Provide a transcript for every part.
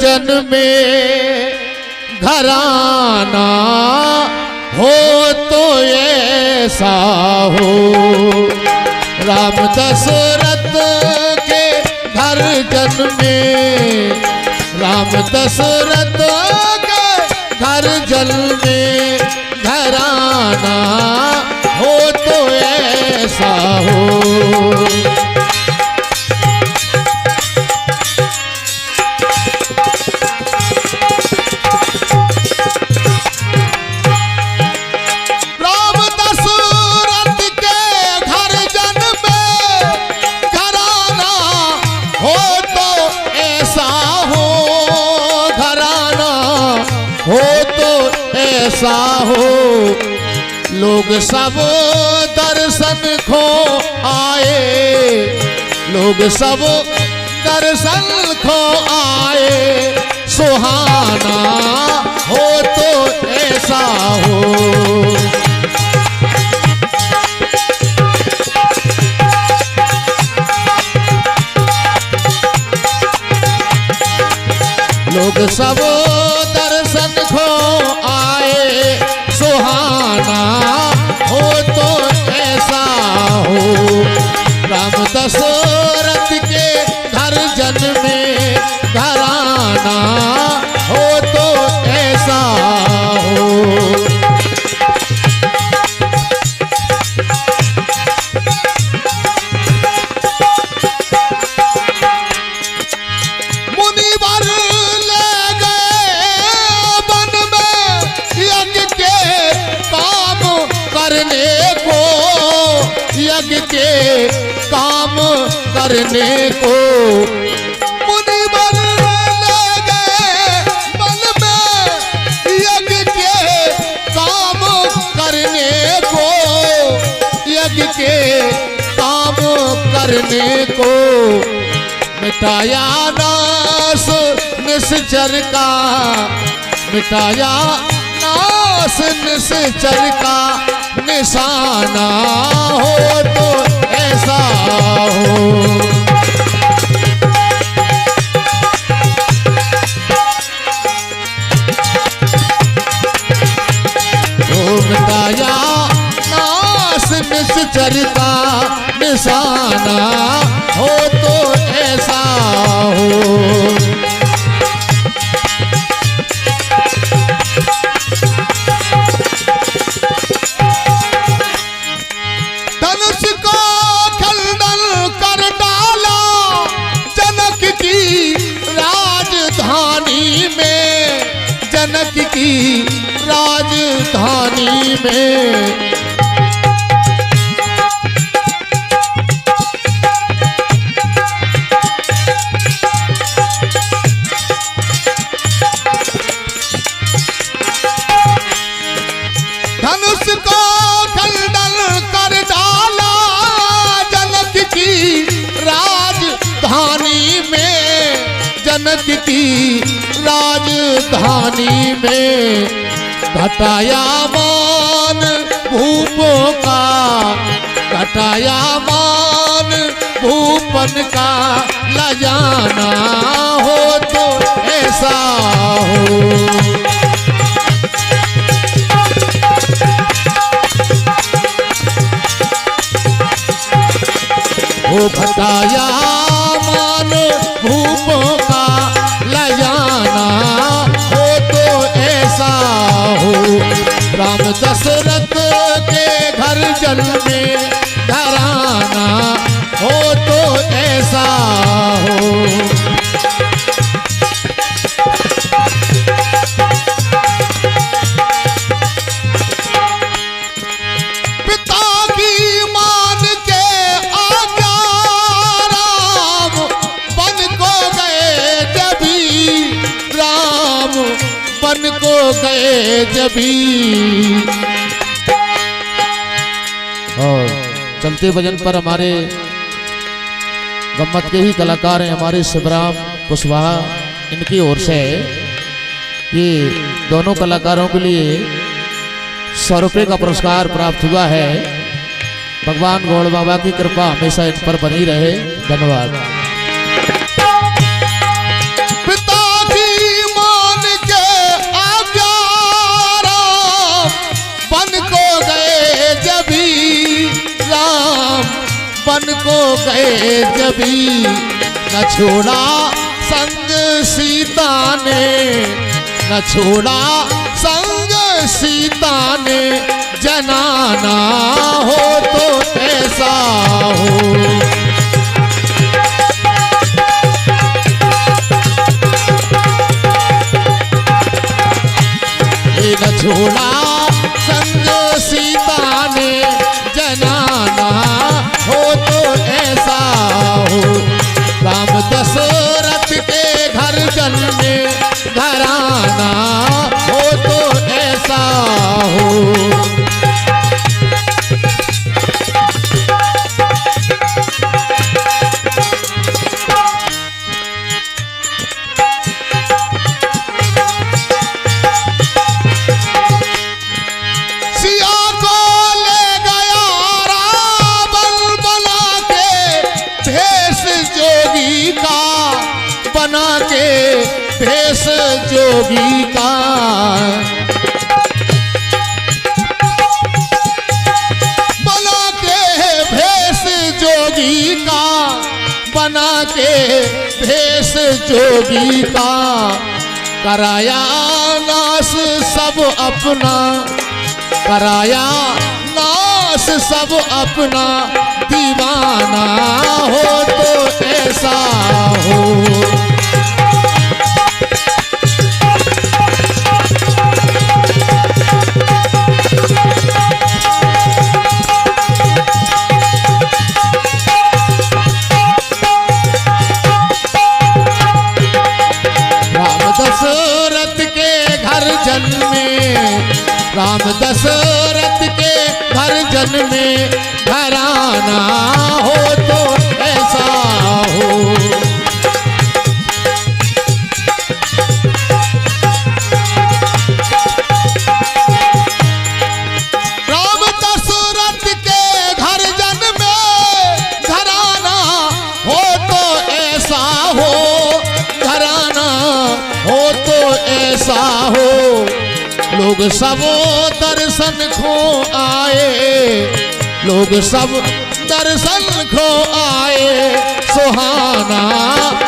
जन्मे घराना हो तो ऐसा हो। राम दशरथ के घर जन्मे, राम दशरथ के घर जन्मे घराना हो तो ऐसा हो। ऐसा हो लोग सब दर्शन खो आए, लोग सब दर्शन खो आए। सुहाना हो तो ऐसा हो। लोग सब दर्शन खो आए। सुहाना हो तो ऐसा हो। राम दशरथ के घर जन्मे घराना हो तो ऐसा हो। यज्ञ के काम करने को मुनिवर ले गए वन में, यज्ञ के काम करने को, यज्ञ के काम करने को। मिटाया नाश निश्चर का, मिटाया नाश निश्चर का निशाना हो तो ऐसा हो। मिटाया नाश निश्चर का निशाना हो तो ऐसा हो। जनक की राजधानी में धनुष को खंडन कर डाला। जनक की राजधानी में, जनक की राजधानी में घटाया मान भूपों का, घटाया मान भूपन का लजाना हो तो ऐसा हो। वो घटाया मान भूपों का लजाना हो तो ऐसा हो। राम दशरथ के घर जन्मे घराना हो तो ऐसा हो। पिता की मान के आज्ञा राम बन को गए जबी, राम बन को गए जबी। और चलते भजन पर हमारे गम्मत के ही कलाकार हैं हमारे शिवराम कुशवाहा, इनकी ओर से ये दोनों कलाकारों के लिए 100 रुपये का पुरस्कार प्राप्त हुआ है। भगवान गौड़ बाबा की कृपा हमेशा इन पर बनी रहे। धन्यवाद। पिता की गए जबी, न छोड़ा संग सीता ने, न छोड़ा संग सीता ने, जनाना हो तो ऐसा हो। न छोड़ा संग सीता ने, जनाना हो तो ऐसा हो। राम दशरथ के घर जन्मे, घराना हो तो ऐसा हो। बना के भेष जोगी का, बना के भेष जोगी का, बना के भेष जोगी का, कराया नाश सब अपना, कराया नाश सब अपना, दीवाना हो तो ऐसा हो। दशरथ के घर जन्मे, राम दशरथ के घर जन्मे, घराना हो तो ऐसा हो। राम दशरथ के घर जन्मे, घराना हो तो ऐसा हो, घराना हो तो ऐसा हो। लोग सब दर्शन खो आए, लोग सब दर्शन खो आए, सुहाना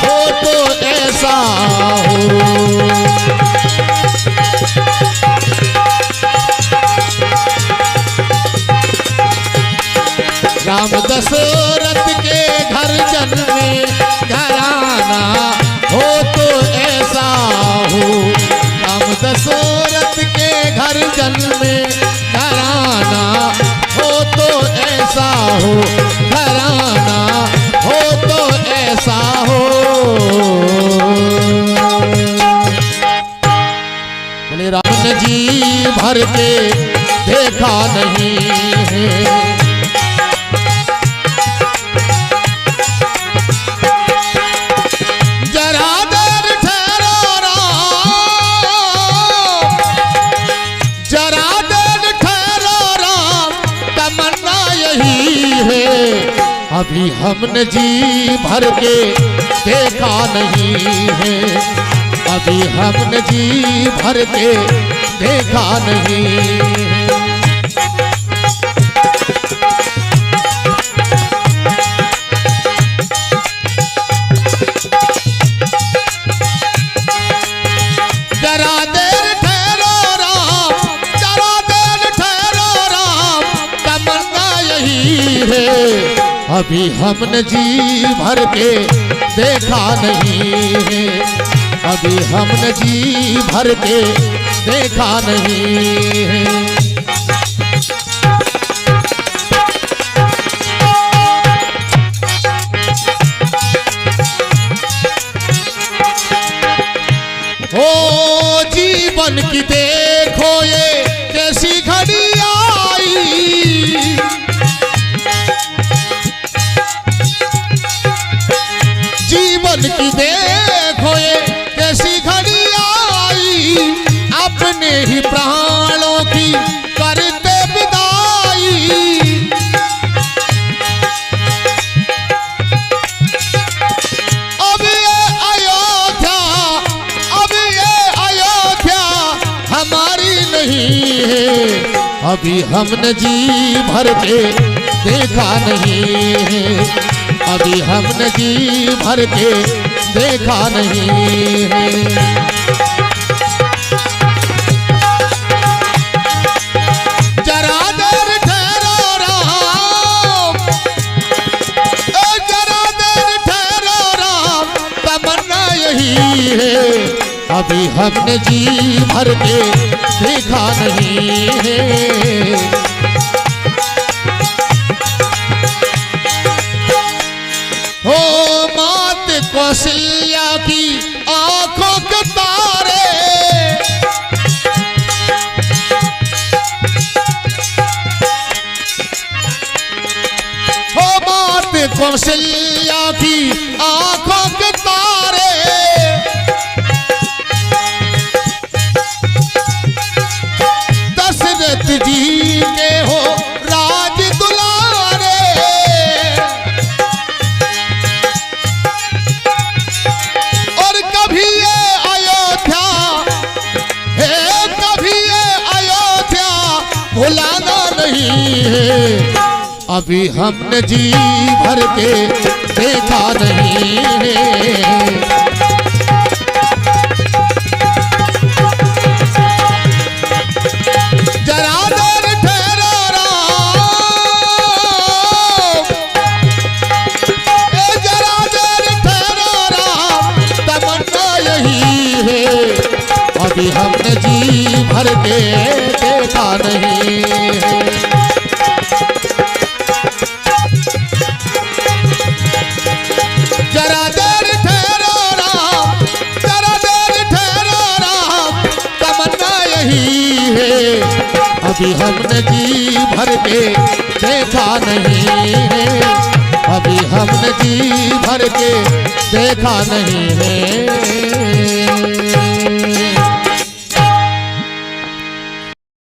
हो तो ऐसा हो। राम दशरथ के घर जन्मे, घराना हो तो ऐसा हो। राम दशरथ के घर जन्मे, घराना हो तो ऐसा हो, घराना हो तो ऐसा हो। बोले राम ने जी भर के देखा नहीं है, अभी हमने जी भर के देखा नहीं है, अभी हमने जी भर के देखा नहीं है। जरा देर ठहरो राम, जरा देर ठहरो राम, तमन्ना यही है, अभी हमने जी भर के देखा नहीं है, अभी हमने जी भर के देखा नहीं है। ओ जीवन की देखो ये कैसी घड़ी आई, जीवन की देखो ये कैसी घड़ी आई, अपने ही प्राणों की करते विदाई। अब ये अयोध्या, अब ये अयोध्या हमारी नहीं है, अभी हमने जी भर के देखा नहीं है, अभी हमने जी भर के देखा नहीं है। जरा देर ठहरो राम, जरा देर ठहरो राम, तमन्ना यही है अभी हमने जी भर के देखा नहीं है। हो मात कौशल्या की आंखों के तारे, हो मात कौशल्या की आंखों के तारे, दशरथ जी के हो राज दुलारे, और कभी ये अयोध्या है, कभी ये अयोध्या भुलाना नहीं है अभी हमने जी भर के देखा नहीं है। जरा देर ठहरो राम, जरा देर ठहरो राम, तमन्ना यही है अभी हमने जी भर के देखा नहीं है। जरा देर ठहरो राम, जरा देर ठहरो राम, तमन्ना यही है अभी हमने जी भर के देखा नहीं है, अभी हमने जी भर के देखा नहीं है।